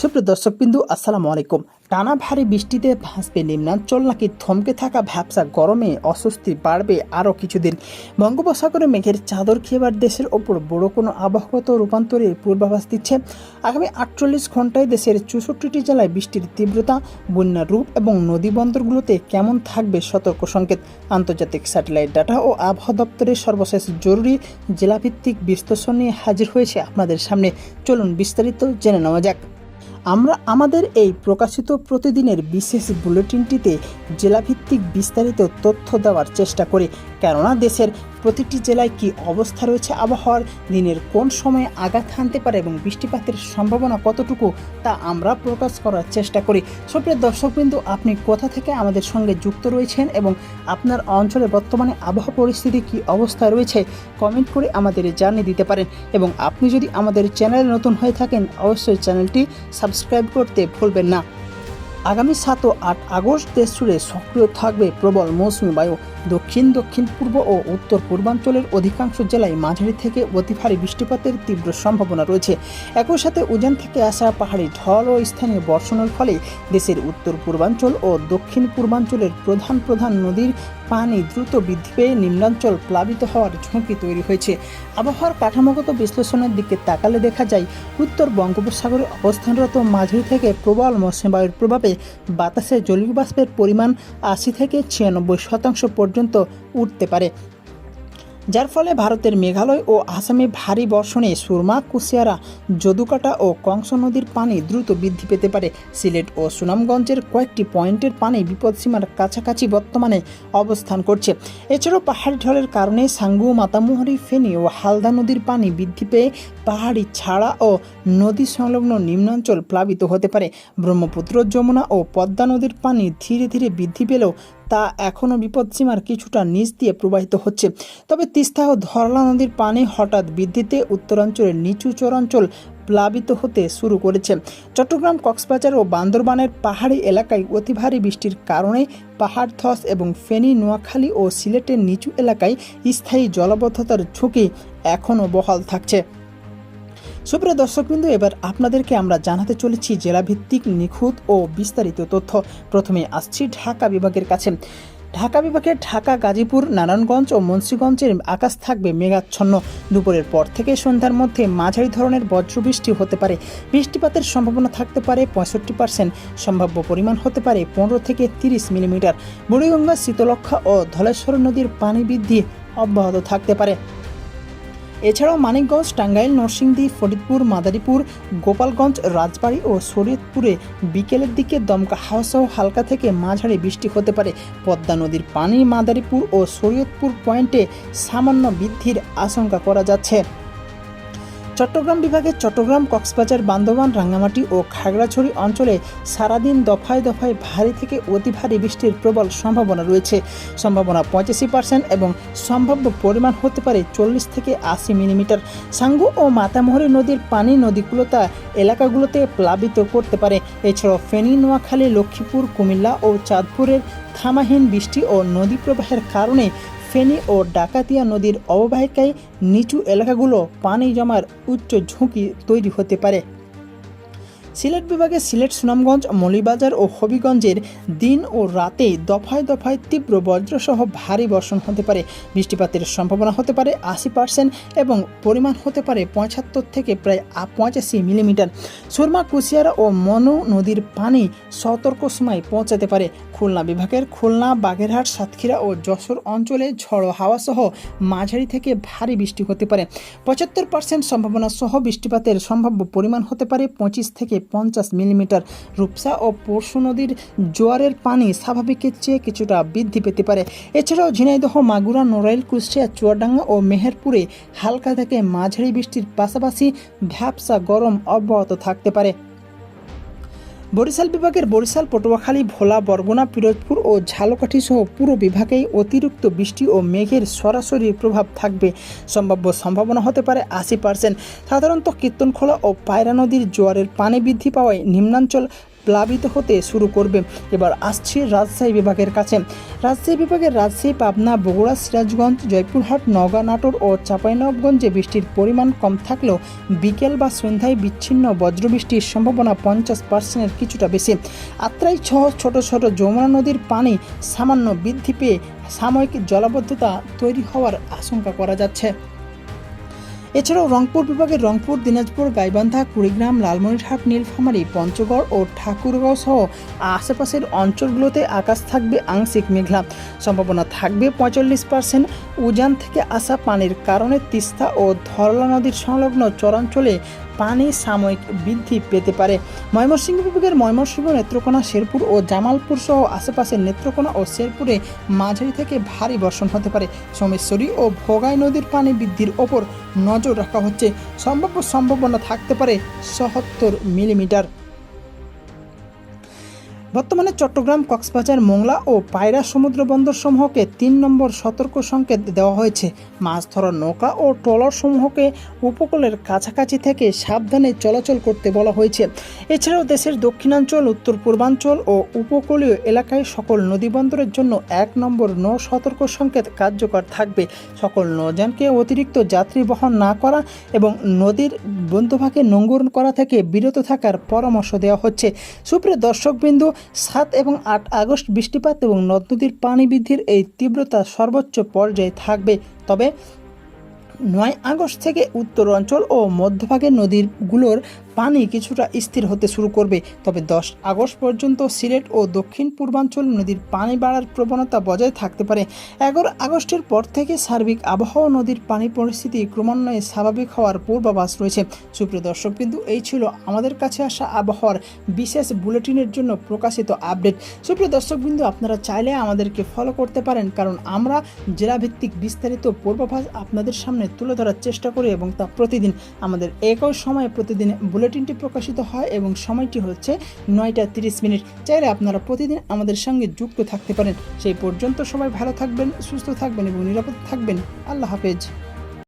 সুপ্রিয় দর্শকবিন্দু আসসালামু আলাইকুম। টানা ভারী বৃষ্টিতে ভাসবে নিম্নাঞ্চল নাকি থমকে থাকা ভ্যাপসা গরমে অস্বস্তি বাড়বে আরও কিছুদিন। বঙ্গোপসাগরে মেঘের চাদর খেয়েবার দেশের ওপর বড় কোনো আবহাওয়াগত রূপান্তরের পূর্বাভাস দিচ্ছে। আগামী 48 ঘন্টায় দেশের 64টি জেলায় বৃষ্টির তীব্রতা, বন্যার রূপ এবং নদী বন্দরগুলোতে কেমন থাকবে সতর্ক সংকেত। আন্তর্জাতিক স্যাটেলাইট ডাটা ও আবহাওয়া দপ্তরের সর্বশেষ জরুরি জেলাভিত্তিক বিশ্লেষণ নিয়ে হাজির হয়েছে আপনাদের সামনে। চলুন বিস্তারিত জেনে নেওয়া যাক। আমরা আমাদের এই প্রকাশিত প্রতিদিনের বিশেষ বুলেটিনটিতে জেলাভিত্তিক বিস্তারিত তথ্য দেওয়ার চেষ্টা করি, কেননা দেশের প্রতিটি জেলায় কী অবস্থা রয়েছে আবহাওয়ার, দিনের কোন সময়ে আঘাত হানতে পারে এবং বৃষ্টিপাতের সম্ভাবনা কতটুকু তা আমরা প্রকাশ করার চেষ্টা করি। সুপ্রিয় দর্শকবৃন্দ, আপনি কোথা থেকে আমাদের সঙ্গে যুক্ত রয়েছেন এবং আপনার অঞ্চলে বর্তমানে আবহাওয়া পরিস্থিতি কী অবস্থায় রয়েছে কমেন্ট করে আমাদের জানিয়ে দিতে পারেন। এবং আপনি যদি আমাদের চ্যানেলে নতুন হয়ে থাকেন অবশ্যই চ্যানেলটি সাবস্ক্রাইব করতে ভুলবেন না। আগামী 7 ও 8 আগস্ট দেশ জুড়ে সক্রিয় থাকবে প্রবল মৌসুমী বায়ু। দক্ষিণ পূর্ব ও উত্তর পূর্বাঞ্চলের অধিকাংশ জেলায় মাঝারি থেকে অতি ভারী বৃষ্টিপাতের তীব্র সম্ভাবনা রয়েছে। একই সাথে উজান থেকে আসা পাহাড়ি ঢল ও স্থানীয় বর্ষণের ফলে দেশের উত্তর পূর্বাঞ্চল ও দক্ষিণ পূর্বাঞ্চলের প্রধান নদীর পানি দ্রুত বৃদ্ধি পেয়ে নিম্নাঞ্চল প্লাবিত হওয়ার ঝুঁকি তৈরি হয়েছে। আবহাওয়ার কাঠামোগত বিশ্লেষণের দিকে তাকালে দেখা যায়, উত্তর বঙ্গোপসাগরে অবস্থানরত মাঝারি থেকে প্রবল মৌসুমী বায়ুর প্রভাবে বাতাসে জলীয় বাষ্পের পরিমাণ 80 থেকে 96% পর্যন্ত উঠতে পারে, যার ফলে ভারতের মেঘালয় ও আসামে ভারী বর্ষণে সুরমা, কুশিয়ারা, যদুকাটা ও কংস নদীর পানি দ্রুত বৃদ্ধি পেতে পারে। সিলেট ও সুনামগঞ্জের কয়েকটি পয়েন্টের পানি বিপদসীমার কাছাকাছি বর্তমানে অবস্থান করছে। এছাড়াও পাহাড়ি ঢলের কারণে সাঙ্গু, মাতামুহুরী, ফেনী ও হালদা নদীর পানি বৃদ্ধি পেয়ে পাহাড়ি ছাড়া ও নদী সংলগ্ন নিম্নাঞ্চল প্লাবিত হতে পারে। ব্রহ্মপুত্র, যমুনা ও পদ্মা নদীর পানি ধীরে ধীরে বৃদ্ধি পেলেও তা এখনও বিপদসীমার কিছুটা নিচ দিয়ে প্রবাহিত হচ্ছে। তবে তিস্তা ও ধরলা নদীর পানি হঠাৎ বৃদ্ধিতে উত্তরাঞ্চলের নিচু চরাঞ্চল প্লাবিত হতে শুরু করেছে। চট্টগ্রাম, কক্সবাজার ও বান্দরবানের পাহাড়ি এলাকায় অতি ভারী বৃষ্টির কারণে পাহাড় ধস এবং ফেনী, নোয়াখালী ও সিলেটের নিচু এলাকায় স্থায়ী জলাবদ্ধতার ঝুঁকি এখনও বহাল থাকছে। সুপ্রিয় দর্শকবৃন্দ, এবার আপনাদেরকে আমরা জানাতে চলেছি জেলাভিত্তিক নিখুঁত ও বিস্তারিত তথ্য। প্রথমে আসছি ঢাকা বিভাগের কাছে। ঢাকা বিভাগের ঢাকা, গাজীপুর, নারায়ণগঞ্জ ও মুন্সিগঞ্জের আকাশ থাকবে মেঘাচ্ছন্ন। দুপুরের পর থেকে সন্ধ্যার মধ্যে মাঝারি ধরনের বজ্রবৃষ্টি হতে পারে। বৃষ্টিপাতের সম্ভাবনা থাকতে পারে 65%। সম্ভাব্য পরিমাণ হতে পারে 15 থেকে 30 মিলিমিটার। বুড়িগঙ্গা, শীতলক্ষ্যা ও ধলেশ্বর নদীর পানি বৃদ্ধি অব্যাহত থাকতে পারে। এছাড়াও মানিকগঞ্জ, টাঙ্গাইল, নরসিংদী, ফরিদপুর, মাদারীপুর, গোপালগঞ্জ, রাজবাড়ী ও শরীয়তপুরে বিকেলের দিকে দমকা হাওয়াসহ হালকা থেকে মাঝারি বৃষ্টি হতে পারে। পদ্মা নদীর পানি মাদারীপুর ও শরীয়তপুর পয়েন্টে সামান্য বৃদ্ধির আশঙ্কা করা যাচ্ছে। চট্টগ্রাম বিভাগের চট্টগ্রাম, কক্সবাজার, বান্দরবান, রাঙ্গামাটি ও খাগড়াছড়ি অঞ্চলে সারাদিন দফায় দফায় ভারী থেকে অতি ভারী বৃষ্টির প্রবল সম্ভাবনা রয়েছে। সম্ভাবনা 85% এবং সম্ভাব্য পরিমাণ হতে পারে 40 থেকে 80 মিলিমিটার। সাঙ্গু ও মাতামুহুরী নদীর পানি নদীগুলোতে এলাকাগুলোতে প্লাবিত করতে পারে। এছাড়াও ফেনী, নোয়াখালী, লক্ষ্মীপুর, কুমিল্লা ও চাঁদপুরের থামাহীন বৃষ্টি ও নদী প্রবাহের কারণে ফেনী ও ডাকাতিয়া নদীর অববাহিকায় নিচু এলাকাগুলো পানি জমার উচ্চ ঝুঁকি তৈরি হতে পারে। সিলেট বিভাগে সিলেট, সুনামগঞ্জ, মৌলভীবাজার ও হবিগঞ্জের দিন ও রাতে দফায় দফায় তীব্র বজ্রসহ ভারী বর্ষণ হতে পারে। বৃষ্টিপাতের সম্ভাবনা হতে পারে 80% এবং পরিমাণ হতে পারে 75 থেকে প্রায় 85 মিলিমিটার। সুরমা, কুশিয়ারা ও মনু নদীর পানি সতর্ক সীমায় পৌঁছাতে পারে। খুলনা বিভাগের খুলনা, বাগেরহাট, সাতক্ষীরা ও যশোর অঞ্চলে ঝড়ো হাওয়াসহ মাঝারি থেকে ভারী বৃষ্টি হতে পারে। 75% সম্ভাবনা সহ বৃষ্টিপাতের সম্ভাব্য পরিমাণ হতে পারে 25 থেকে 50 মিলিমিটার। রূপসা ও পরশু নদীর জোয়ারের পানি স্বাভাবিকের চেয়ে কিছুটা বৃদ্ধি পেতে পারে। এছাড়াও ঝিনাইদহ, মাগুরা, নড়াইল, কুষ্টিয়া, চুয়াডাঙ্গা ও মেহেরপুরে হালকা থেকে মাঝারি বৃষ্টির পাশাপাশি ভ্যাপসা গরম অব্যাহত থাকতে পারে। বরিশাল বিভাগের বরিশাল, পটুয়াখালী, ভোলা, বরগুনা, পিরোজপুর ও ঝালকাঠি সহ পুরো বিভাগেই অতিরিক্ত বৃষ্টি ও মেঘের সরাসরি প্রভাব থাকবে। সম্ভাবনা হতে পারে 80%। সাধারণত কীর্তনখোলা ও পায়রা নদীর জোয়ারের পানি বৃদ্ধি পাওয়ায় নিম্নাঞ্চল প্লাবিত হতে শুরু করবে। এবার আসছি রাজশাহী বিভাগের কাছে। রাজশাহী বিভাগের রাজশাহী, পাবনা, বগুড়া, সিরাজগঞ্জ, জয়পুরহাট, নওগাঁ, নাটোর ও চাঁপাইনবাবগঞ্জে বৃষ্টির পরিমাণ কম থাকলেও বিকেল বা সন্ধ্যায় বিচ্ছিন্ন বজ্রবৃষ্টির সম্ভাবনা 50%-এর কিছুটা বেশি। আত্রাই সহ ছোট ছোট যমুনা নদীর পানি সামান্য বৃদ্ধি পেয়ে সাময়িক জলাবদ্ধতা তৈরি হওয়ার আশঙ্কা করা যাচ্ছে। এছাড়াও রংপুর বিভাগের রংপুর, দিনাজপুর, গাইবান্ধা, কুড়িগ্রাম, লালমনিরহাট, নীলফামারী, পঞ্চগড় ও ঠাকুরগাঁও সহ আশেপাশের অঞ্চলগুলোতে আকাশ থাকবে আংশিক মেঘলা। সম্ভাবনা থাকবে 45%। উজান থেকে আসা পানির কারণে তিস্তা ও ধরলা নদীর সংলগ্ন চরাঞ্চলে পানি সাময়িক বৃদ্ধি পেতে পারে। ময়মনসিংহ বিভাগের ময়মনসিংহ, নেত্রকোনা, শেরপুর ও জামালপুর সহ আশেপাশের নেত্রকোনা ও শেরপুরে মাঝারি থেকে ভারী বর্ষণ হতে পারে। সোমেশ্বরী ও ভোগাই নদীর পানি বৃদ্ধির ওপর নজর রাখা হচ্ছে। সম্ভাবনা থাকতে পারে ৭৭ মিলিমিটার। বর্তমানে চট্টগ্রাম, কক্সবাজার, মোংলা ও পায়রা সমুদ্র বন্দর সমূহকে ৩ নম্বর সতর্ক সংকেত দেওয়া হয়েছে। মাছ ধরার নৌকা ও ট্রলার সমূহকে উপকূলের কাছাকাছি থেকে সাবধানে চলাচল করতে বলা হয়েছে। এছাড়াও দেশের দক্ষিণাঞ্চল, উত্তর পূর্বাঞ্চল ও উপকূলীয় এলাকায় সকল নদীবন্দরের জন্য ১ নম্বর নৌ সতর্ক সংকেত কার্যকর থাকবে। সকল নৌযানকে অতিরিক্ত যাত্রী বহন না করা এবং নদীর বন্ধভাগে নোঙ্গর করা থেকে বিরত থাকার পরামর্শ দেওয়া হচ্ছে। সুপ্রিয় দর্শকবৃন্দ, ৭ এবং ৮ আগস্ট বৃষ্টিপাত এবং নদ নদীর পানি বৃদ্ধির এই তীব্রতা সর্বোচ্চ পর্যায়ে থাকবে। তবে ৯ আগস্ট থেকে উত্তরাঞ্চল ও মধ্যভাগের নদীগুলোর পানি কিছুটা স্থির হতে শুরু করবে। তবে ১০ আগস্ট পর্যন্ত সিলেট ও দক্ষিণ পূর্বাঞ্চল নদীর পানি বাড়ার প্রবণতা বজায় থাকতে পারে। ১১ আগস্টের পর থেকে সার্বিক আবহাওয়া নদীর পানি পরিস্থিতি ক্রমান্বয়ে স্বাভাবিক হওয়ার পূর্বাভাস রয়েছে। সুপ্রিয় দর্শকবৃন্দ, এই ছিল আমাদের কাছে আসা আবহাওয়ার বিশেষ বুলেটিনের জন্য প্রকাশিত আপডেট। সুপ্রিয় দর্শকবৃন্দ, আপনারা চাইলে আমাদেরকে ফলো করতে পারেন, কারণ আমরা জেলাভিত্তিক বিস্তারিত পূর্বাভাস আপনাদের সামনে তুলে ধরার চেষ্টা করি এবং তা প্রতিদিন আমাদের একই সময়ে প্রতিদিন বুলেটিনটি প্রকাশিত হয় এবং সময়টি হচ্ছে ৯টা ৩০ মিনিট। চাইলে আপনারা প্রতিদিন আমাদের সঙ্গে যুক্ত থাকতে পারেন। সেই পর্যন্ত সবাই ভালো থাকবেন, সুস্থ থাকবেন এবং নিরাপদ থাকবেন। আল্লাহ হাফেজ।